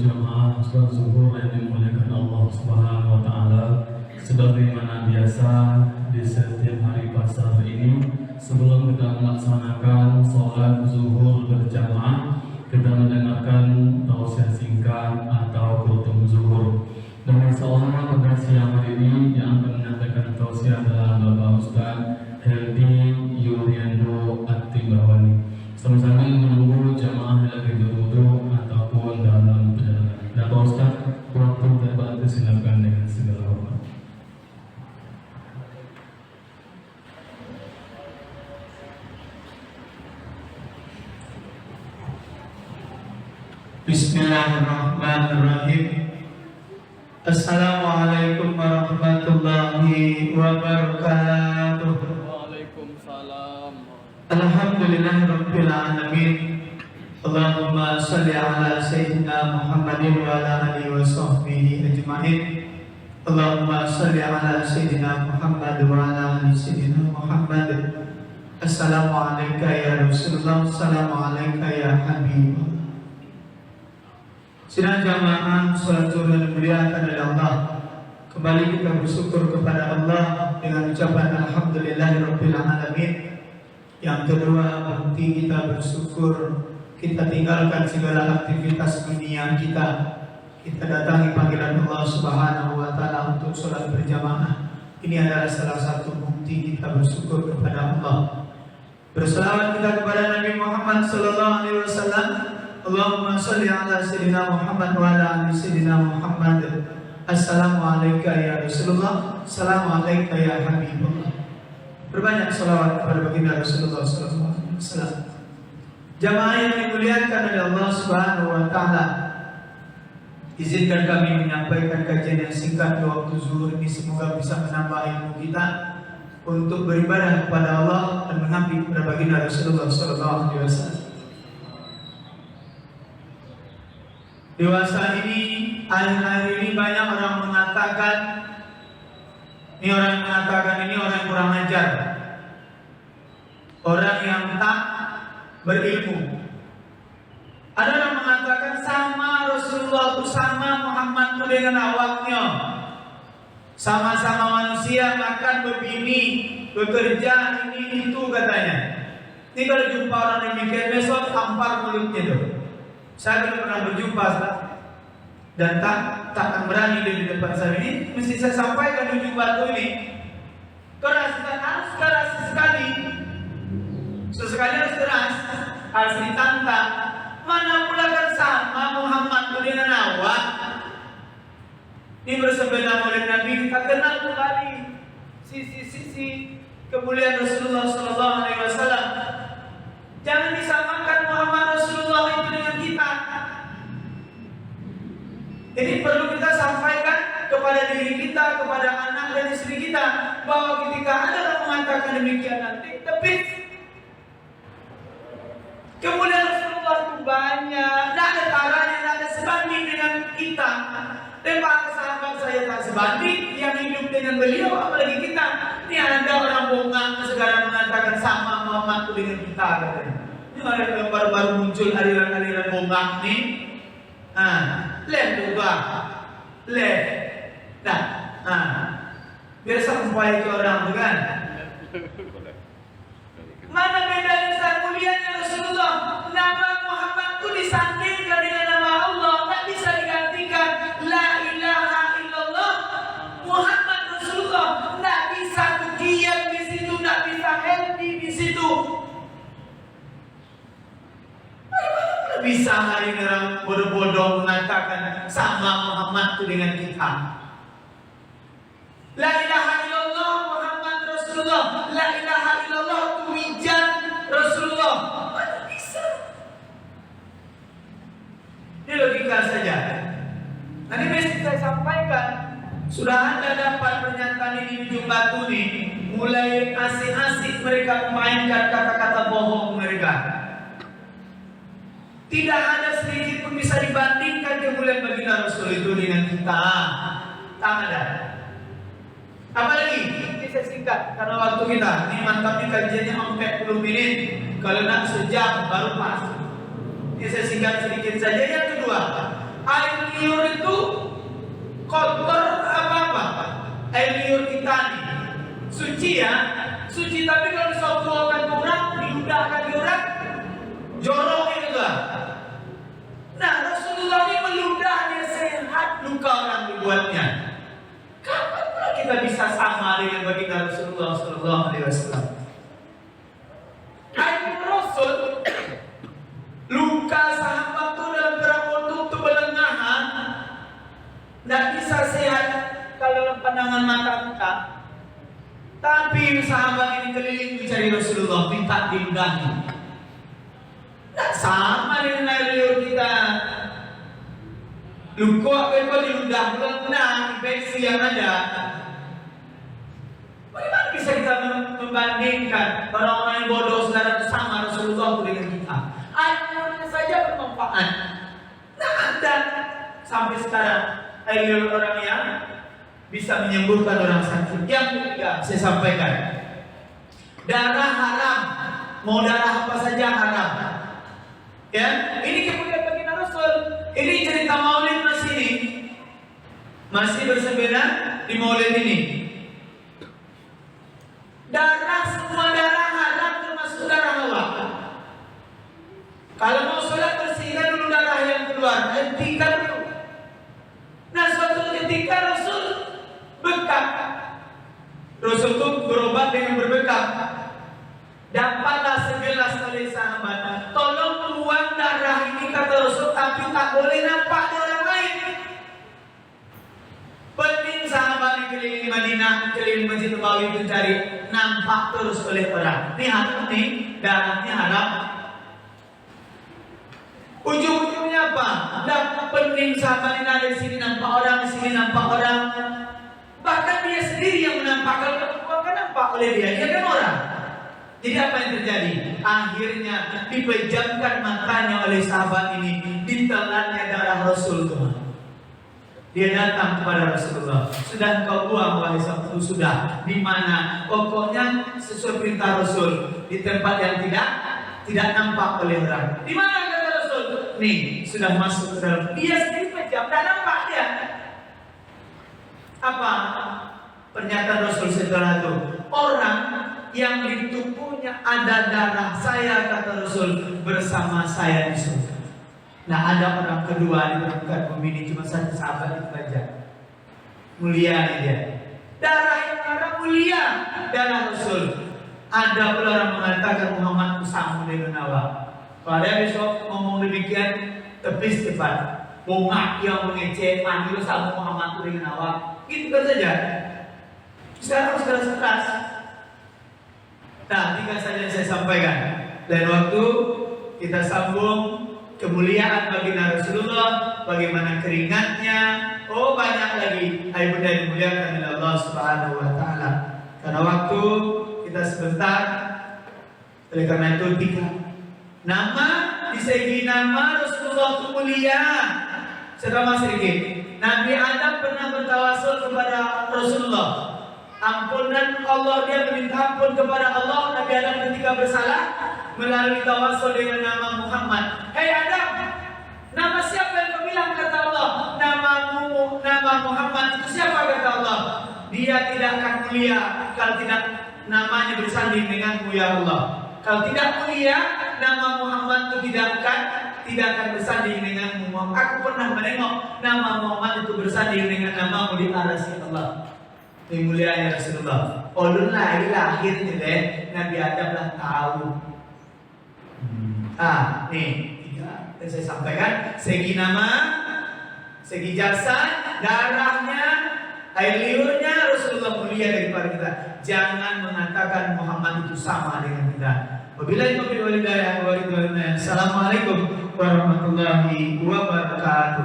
jamaah sholat zuhur yang dimuliakan Allah Subhanahu wa Ta'ala, sebagaimana biasa di setiap hari pasar ini, sebelum kita melaksanakan sholat zuhur berjamaah, kita mendengarkan tausiah singkat atau khutbah zuhur. Dan insyaallah pada siang hari ini yang akan menyampaikan tausiah adalah Bapak Ustaz Heldi Yuliando Atimbawani. Sama-sama menunggu jamaah yang lagi duduk ataupun dalam perjalanan. Bapak Ustaz, waktu terbatas silakan dengan segala hormat. Bismillahirrahmanirrahim. Assalamualaikum warahmatullahi wabarakatuh. Waalaikumsalam. Alhamdulillahirabbil alamin. Allahumma shalli ala sayyidina Muhammadin wa ala alihi wa sahbihi ajmain. Allahumma shalli ala sayyidina Muhammad wa ala ali sayyidina Muhammad. Assalamualaikum ya Rasulullah, assalamualaikum ya Habibullah. Sidang jamaah sholat zuhur yang dimuliakan oleh Allah, kembali kita bersyukur kepada Allah dengan ucapan Alhamdulillahirabbil alamin. Yang kedua, bukti kita bersyukur, kita tinggalkan segala aktivitas dunia kita datangi panggilan Allah Subhanahu wa Ta'ala untuk sholat berjamaah. Ini adalah salah satu bukti kita bersyukur kepada Allah. Berselawat kita kepada Nabi Muhammad sallallahu alaihi wasallam. Allahumma shalli ala sayyidina Muhammad wa ala ali sayyidina Muhammad. Assalamualaikum ya Rasulullah, assalamualaikum ya Habibullah. Berbanyak salawat kepada baginda Rasulullah sallallahu alaihi wasallam. Jamaah yang dimuliakan oleh Allah Subhanahu wa Ta'ala, izinkan kami menyampaikan kajian yang singkat di waktu zuhur ini, semoga bisa menambah ilmu kita untuk beribadah kepada Allah dan mengabdi kepada baginda Rasulullah sallallahu alaihi wasallam. Dewasa ini, akhir-akhir ini banyak orang mengatakan ini orang yang kurang ajar, orang yang tak berilmu. Ada orang mengatakan sama Rasulullah itu sama Muhammad itu dengan awaknya, sama-sama manusia, makan, berbini, bekerja, ini itu katanya. Ini kalau jumpa orang demikian besok tampar mulutnya tuh. Saya belum pernah berjumpa dan takkan berani di depan saya ini. Mesti saya sampaikan ujung batu ini. Keras sekali. Sesekali harus keras, harus ditantang. Mana pula kan sama Muhammad dengan awak. Ini bersebeda oleh Nabi, kita kenal kembali sisi-sisi kemuliaan Rasulullah sallallahu alaihi wasallam. Jangan disamakan Muhammad Rasulullah itu dengan kita. Ini perlu kita sampaikan kepada diri kita, kepada anak dan istri kita, bahwa ketika ada yang mengatakan demikian nanti, tapi kemuliaan Rasulullah itu banyak, tidak ada taranya, tidak ada sebanding dengan kita. Dan para sahabat saya tak sebanding, yang hidup dengan beliau apalagi kita. Ini ada orang bongkang segala mengatakan sama Muhammad itu dengan kita katanya. Ini ada yang baru-baru muncul aliran-aliran bongkang nih. Lihat juga, lihat. Biar sampai ke orang tuh kan. Mana bedanya saat mulianya Rasulullah? Nama Muhammad itu disandingkan dengan nama Allah, tak bisa digantikan. La ilaha illallah Muhammad Rasulullah, tak bisa diam di situ, tak bisa healthy di situ. Bagaimana bisa hari ini orang bodoh-bodoh mengatakan sama Muhammad itu dengan kita? La ilaha illallah Muhammad Rasulullah, la ilaha illallah itu wijan Rasulullah. Mana bisa? Ini logika saja. Nanti mesti saya sampaikan. Sudah Anda dapat pernyataan ini di ujung batu nih. Mulai asik-asik mereka memainkan kata-kata bohong mereka. Tidak ada sedikit pun bisa dibandingkan kemuliaan baginda Rasul itu dengan kita. Tak ada. Apalagi ini saya singkat karena waktu kita ini mantapnya kajiannya 40 menit. Kalau nak sejam baru pas. Ini saya singkat sedikit saja. Yang kedua, air liur itu kotor apa-apa. Air liur kita nih suci ya, suci, tapi kalau disodokan orang, diudahkan orang, jorok itu lah. Nah, Rasulullah ini meludah, dia sehat, luka orang dibuatnya. Kapan pula kita bisa sama dengan baginda Rasulullah Sallallahu Alaihi Wasallam? Air Rasul, luka sahabat itu dalam perang Uhud itu berlengahan, tidak bisa sehat kalau dalam pandangan mata kita. Tapi sahabat ini keliling mencari Rasulullah, minta diludahi. Tak sama dengan air liur kita. Luka apa diludah berenang infeksi yang ada. Bagaimana bisa kita membandingkan orang-orang yang bodoh saudara itu sama Rasulullah dengan kita? Air liurnya saja bermanfaat. Nah, ada sampai sekarang air liur orang yang bisa menyembuhkan orang sakit. Yang ketiga saya sampaikan, darah haram. Mau darah apa saja haram. Ya, ini kemudian baginda Rasul. Ini cerita Maulid masih bersepeda di Maulid ini. Darah, semua darah haram termasuk darah hawa. Kalau mau sholat bersihkan dulu darah yang keluar, hentikan dulu. Nah, suatu ketika Rasul bekak. Rasul itu berobat dengan berbekak. Dapatlah segelas oleh sahabat. Tolong buang darah ini, kata Rasul, tapi tak boleh nampak di orang lain. Penting sahabat yang keliling Madinah, keliling Masjid Nabawi itu cari, nampak terus oleh orang. Ini haram nih, darahnya haram. Ujung-ujungnya apa? Dapat pening sahabat ini ada di sini nampak orang, di sini nampak orang. Bahkan dia sendiri yang menampakkan, kalau kan nampak oleh dia kan orang. Jadi apa yang terjadi? Akhirnya dipejamkan matanya oleh sahabat ini, ditelannya darah Rasul itu. Dia datang kepada Rasulullah. Sudah engkau buang wahai sahabatku, sudah. Di mana? Pokoknya sesuai perintah Rasul, di tempat yang tidak nampak oleh orang. Di mana kata Rasul? Nih, sudah masuk ke dalam. Dia sendiri pejam, tidak nampak dia. Apa pernyataan Rasul setelah itu? Orang yang di tubuhnya ada darah saya, kata Rasul, bersama saya di surga. Nah, ada orang kedua di permukaan bumi ini, cuma satu sahabat itu saja. Mulia dia. Darah yang haram mulia, darah Rasul. Ada pula orang mengatakan Muhammad Usamu dengan Nawa. Kalau ada besok ngomong demikian, tepis tepat. Bongak yang mengecek, manggil sama Muhammad dengan Nawa. Gitu kan saja. Sekarang keras. Nah, tinggal saja saya sampaikan. Lain waktu kita sambung kemuliaan baginda Rasulullah, bagaimana keringatnya. Oh, banyak lagi hai bunda yang dimuliakan oleh Allah Subhanahu wa taala. Karena waktu kita sebentar, oleh karena itu 3 nama di segi nama Rasulullah itu mulia. Sedang sedikit. Nabi Adam pernah bertawasul kepada Rasulullah. Ampunan Allah, dia meminta ampun kepada Allah. Nabi Adam ketika bersalah melalui tawasul dengan nama Muhammad. Hei Adam, nama siapa yang kau bilang, kata Allah? Nama Muhammad itu siapa, kata Allah? Dia tidak akan mulia kalau tidak namanya bersanding denganmu ya Allah. Kalau tidak mulia, nama Muhammad itu tidak akan bersanding denganmu. Aku pernah menengok nama Muhammad itu bersanding dengan namamu di arasy Allah. Yang mulia Rasulullah. Ulun lahir nih deh, Nabi Adam lah tahu. Nih 3 yang saya sampaikan. Segi nama, segi jasad, darahnya, air liurnya, Rasulullah mulia daripada kita. Jangan mengatakan Muhammad itu sama dengan kita. Wabillahi taufiq wal hidayah. Assalamualaikum warahmatullahi wabarakatuh.